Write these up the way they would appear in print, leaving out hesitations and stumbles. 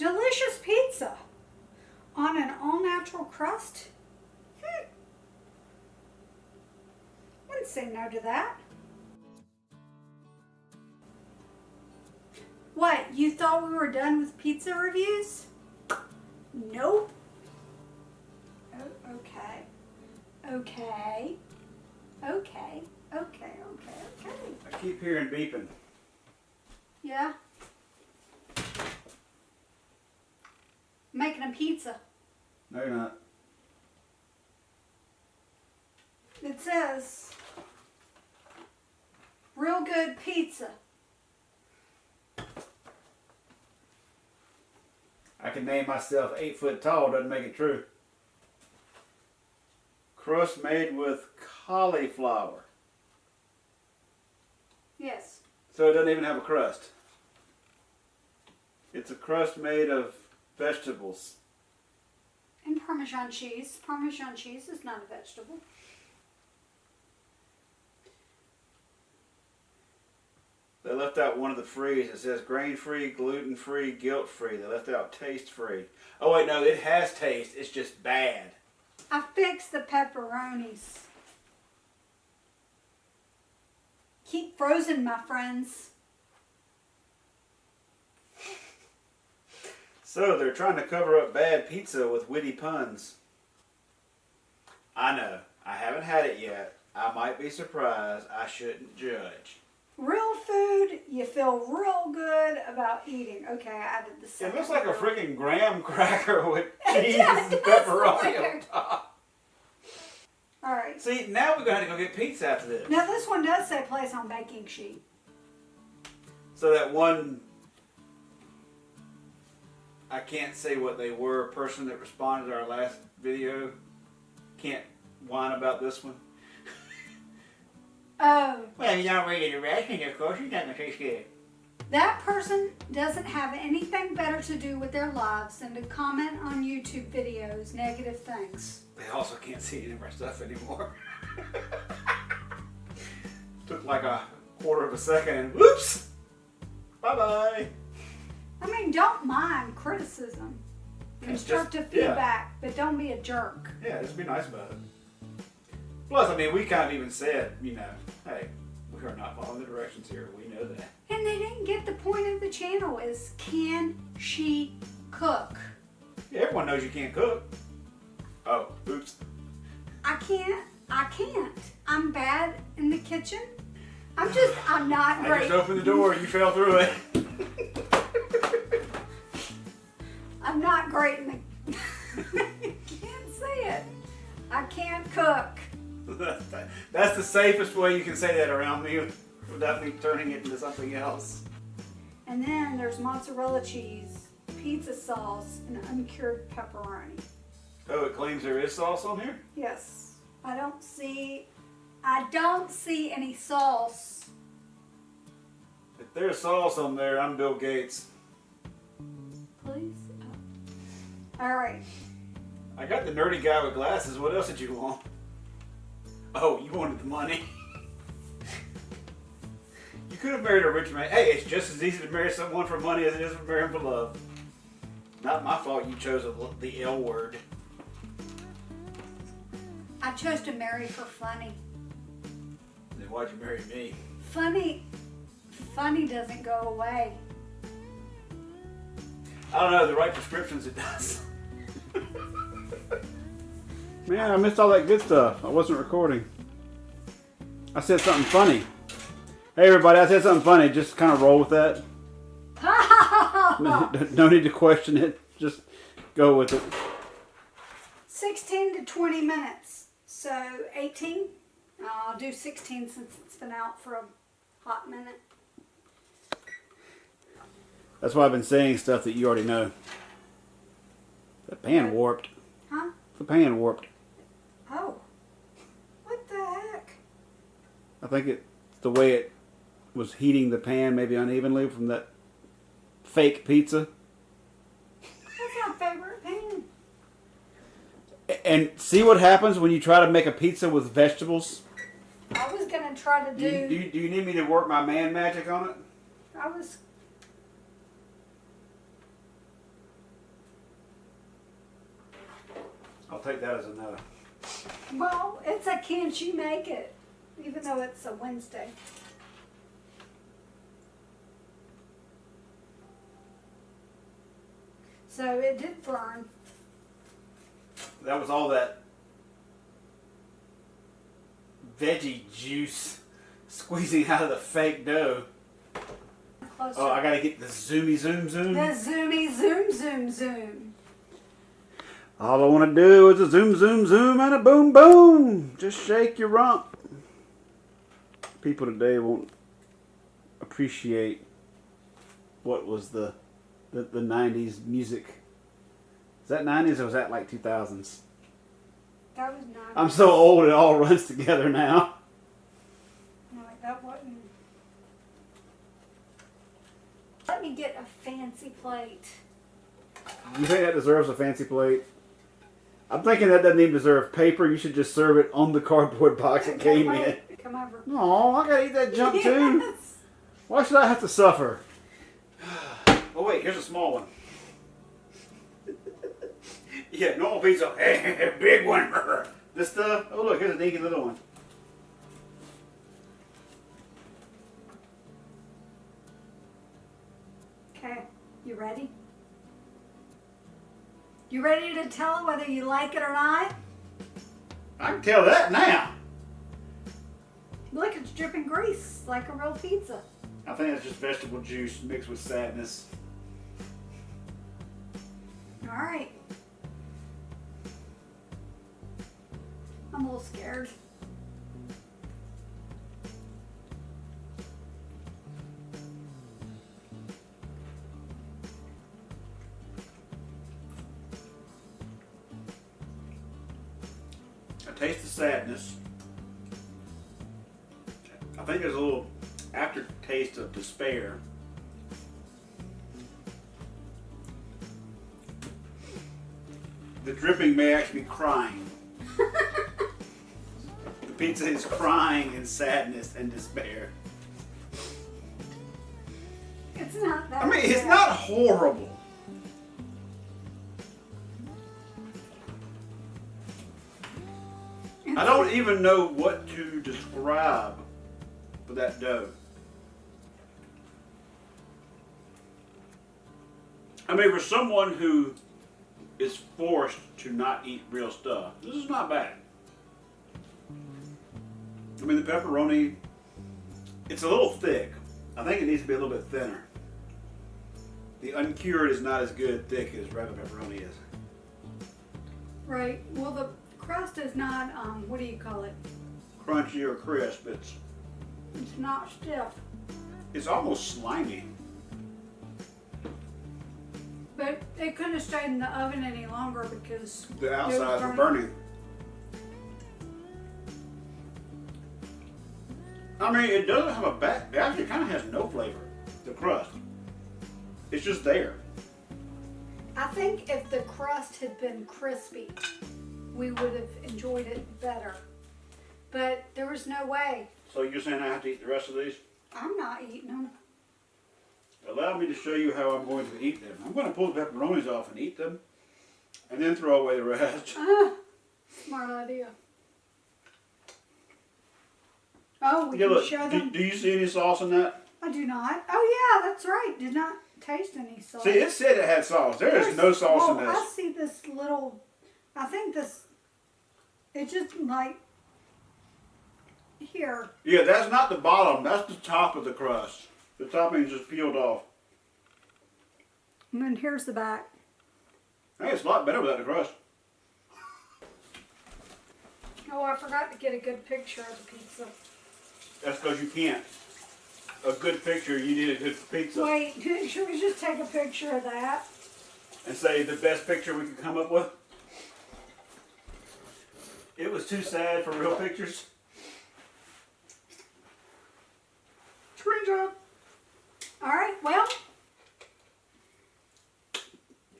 delicious pizza on an all-natural crust. Wouldn't say no to that. What, you thought we were done with pizza reviews? Nope. Oh, okay. Okay. Okay. Okay. I keep hearing beeping. Yeah. Making a pizza. No, you're not. It says, real good pizza. I can name myself 8 foot tall, doesn't make it true. Crust made with cauliflower. Yes. So it doesn't even have a crust. It's a crust made of vegetables. And Parmesan cheese. Parmesan cheese is not a vegetable. They left out one of the frees. It says grain-free, gluten-free, guilt-free. They left out taste-free. Oh wait, no, it has taste. It's just bad. I fixed the pepperonis. Keep frozen, my friends. So they're trying to cover up bad pizza with witty puns. I know. I haven't had it yet. I might be surprised. I shouldn't judge. Real food, you feel real good about eating. Okay, I added the second. It looks like a freaking graham cracker with It cheese does, and pepperoni look. on top. All right. See, now we're going to have to go get pizza after this. Now this one does say place on baking sheet. So that one, I can't say what they were, person that responded to our last video, can't whine about this one. Oh. Well, you don't read the directions, of course, you're not going to taste good. That person doesn't have anything better to do with their lives than to comment on YouTube videos negative things. They also can't see any of our stuff anymore. Took like a quarter of a second and whoops! Bye-bye! I mean, don't mind criticism. Constructive feedback, but don't be a jerk. Yeah, just be nice about it. Plus, I mean, we kind of even said, you know, hey, we are not following the directions here. We know that. And they didn't get the point of the channel is, can she cook? Yeah, everyone knows you can't cook. Oh, oops. I can't. I'm bad in the kitchen. I'm not great. I just opened the door, you fell through it. I'm not great in the... You can't say it. I can't cook. That's the safest way you can say that around me without me turning it into something else. And then there's mozzarella cheese, pizza sauce, and uncured pepperoni. Oh, it claims there is sauce on here? Yes. I don't see any sauce. If there's sauce on there, I'm Bill Gates. Please? Oh. All right. I got the nerdy guy with glasses. What else did you want? Oh, you wanted the money. You could have married a rich man. Hey, it's just as easy to marry someone for money as it is to marry him for love. Not my fault you chose the L word. I chose to marry for funny. Then why'd you marry me? Funny doesn't go away. I don't know, the right prescriptions it does. Man, I missed all that good stuff. I wasn't recording. I said something funny. Hey everybody, I said something funny. Just kind of roll with that. No need to question it. Just go with it. 16 to 20 minutes. So 18? I'll do 16 since it's been out for a hot minute. That's why I've been saying stuff that you already know. The pan warped. Huh? The pan warped. Oh. What the heck? I think it's the way it was heating the pan maybe unevenly from that fake pizza. That's my favorite pan. And see what happens when you try to make a pizza with vegetables? I was going to try to do... Do you need me to work my man magic on it? I was... take that as a no. Well, it's a can't you make it, even though it's a Wednesday. So it did burn. That was all that veggie juice squeezing out of the fake dough. Closer. Oh, I gotta get the zoomy zoom zoom. The zoomy zoom zoom zoom. All I want to do is a zoom zoom zoom and a boom boom. Just shake your rump. People today won't appreciate what was the 90s music. Is that 90s or was that like 2000s? That was not. I'm so old it all runs together now. No, that wasn't. Let me get a fancy plate. You think that deserves a fancy plate? I'm thinking that doesn't even deserve paper. You should just serve it on the cardboard box it came in. Come over. No, I gotta eat that junk too. Yes. Why should I have to suffer? Oh wait, here's a small one. Yeah, normal pizza. Big one. This stuff. Oh look, here's a dinky little one. Okay, you ready? You ready to tell whether you like it or not? I can tell that now. Look, it's dripping grease like a real pizza. I think it's just vegetable juice mixed with sadness. All right. I'm a little scared. I taste the sadness. I think there's a little aftertaste of despair. The dripping may actually be crying. The pizza is crying in sadness and despair. It's not that I mean, it's bad. not horrible. I don't even know what to describe for that dough. I mean, for someone who is forced to not eat real stuff, this is not bad. I mean, the pepperoni, it's a little thick. I think it needs to be a little bit thinner. The uncured is not as good thick as regular pepperoni is. Right. Well, the crust is not, what do you call it? Crunchy or crisp, It's not stiff. it's almost slimy. But it couldn't have stayed in the oven any longer because The outsides are burning. I mean, it doesn't have a back. It actually kind of has no flavor. The crust. It's just there. I think if the crust had been crispy, we would have enjoyed it better. But there was no way. So you're saying I have to eat the rest of these? I'm not eating them. Allow me to show you how I'm going to eat them. I'm going to pull the pepperonis off and eat them, and then throw away the rest. Smart idea. Oh, we Yeah, can look, show them. do you see any sauce in that? I do not. Oh yeah, that's right. Did not taste any sauce. See, it said it had sauce. There is no sauce in I this. see this little. I think this. It's just like here. Yeah, that's not the bottom. That's the top of the crust. The topping is just peeled off. And then here's the back. I think it's a lot better without the crust. Oh, I forgot to get a good picture of the pizza. That's because you can't. A good picture, you need a good pizza. Wait, should we just take a picture of that? And say the best picture we could come up with? It was too sad for real pictures. Screenshot. All right, well,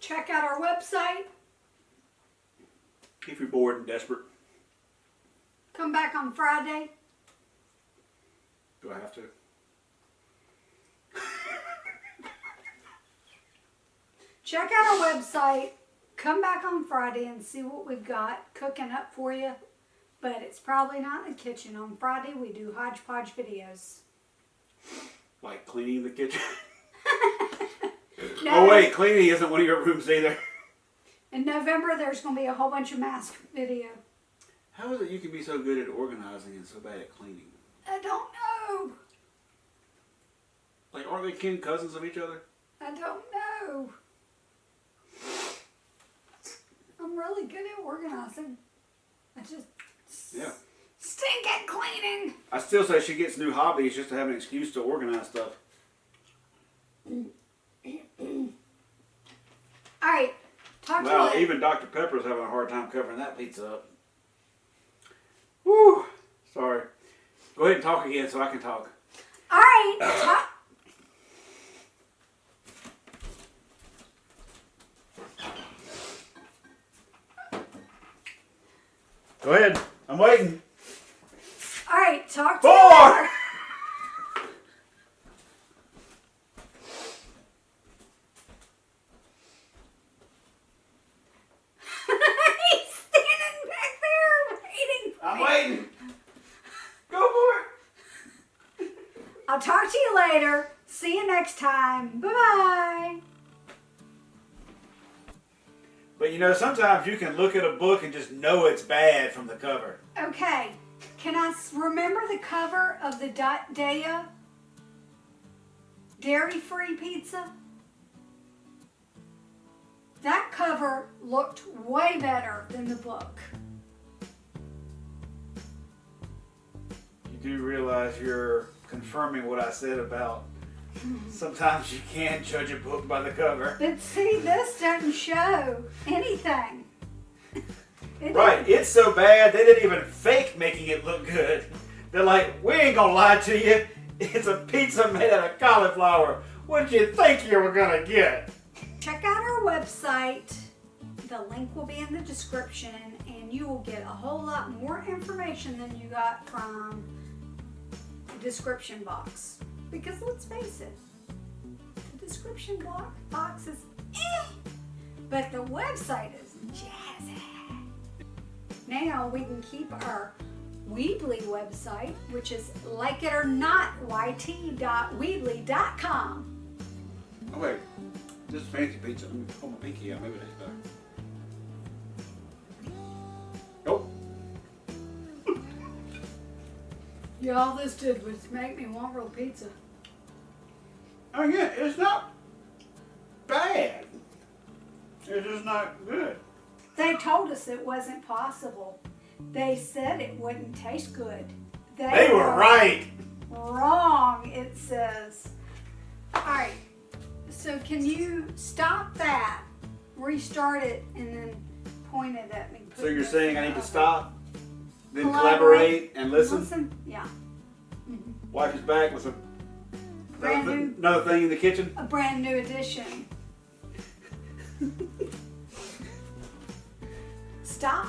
check out our website. If you're bored and desperate. Come back on Friday. Do I have to? Check out our website. come back on Friday and see what we've got cooking up for you. But it's probably not in the kitchen. On Friday, we do hodgepodge videos. Like cleaning the kitchen? No, Oh wait, cleaning isn't one of your rooms either. in November, there's going to be a whole bunch of mask video. How is it you can be so good at organizing and so bad at cleaning? I don't know. Like, aren't they kin cousins of each other? I don't know. I'm really good at organizing. I just stink at cleaning. I still say she gets new hobbies just to have an excuse to organize stuff. All right. Talk to you Well, later. even Dr. Pepper's having a hard time covering that pizza up. Whew. Sorry. Go ahead and talk again so I can talk. All right. Go ahead. I'm waiting. All right. Talk to you 4! later. He's standing back there waiting for I'm me. waiting. Go for it. I'll talk to you later. See you next time. Bye-bye. But you know, sometimes you can look at a book and just know it's bad from the cover. Okay. Can I remember the cover of the Daya dairy-free pizza? That cover looked way better than the book. You do realize you're confirming what I said about sometimes you can't judge a book by the cover. But see, this doesn't show anything. Right, it's so bad they didn't even fake making it look good. They're like, we ain't gonna lie to you. It's a pizza made out of cauliflower. What did you think you were gonna get? Check out our website. The link will be in the description, and you will get a whole lot more information than you got from the description box. Because let's face it, the description box is but the website is jazzy. Now we can keep our Weebly website, which is likeitoernot.yt.weebly.com. Oh wait, this is fancy pizza. Let me pull my pinky out. Maybe that's better. Nope. Yeah, all this did was make me want real pizza. Oh yeah, it's not bad. It's just not good. They told us it wasn't possible. They said it wouldn't taste good. They were right. Wrong, it says. Alright, so can you stop that, restart it, and then point it at me? So you're saying I need to stop, then Collaborate. collaborate and listen? Yeah. Wife is back with Brand new. another thing in the kitchen. A brand new edition. Stop.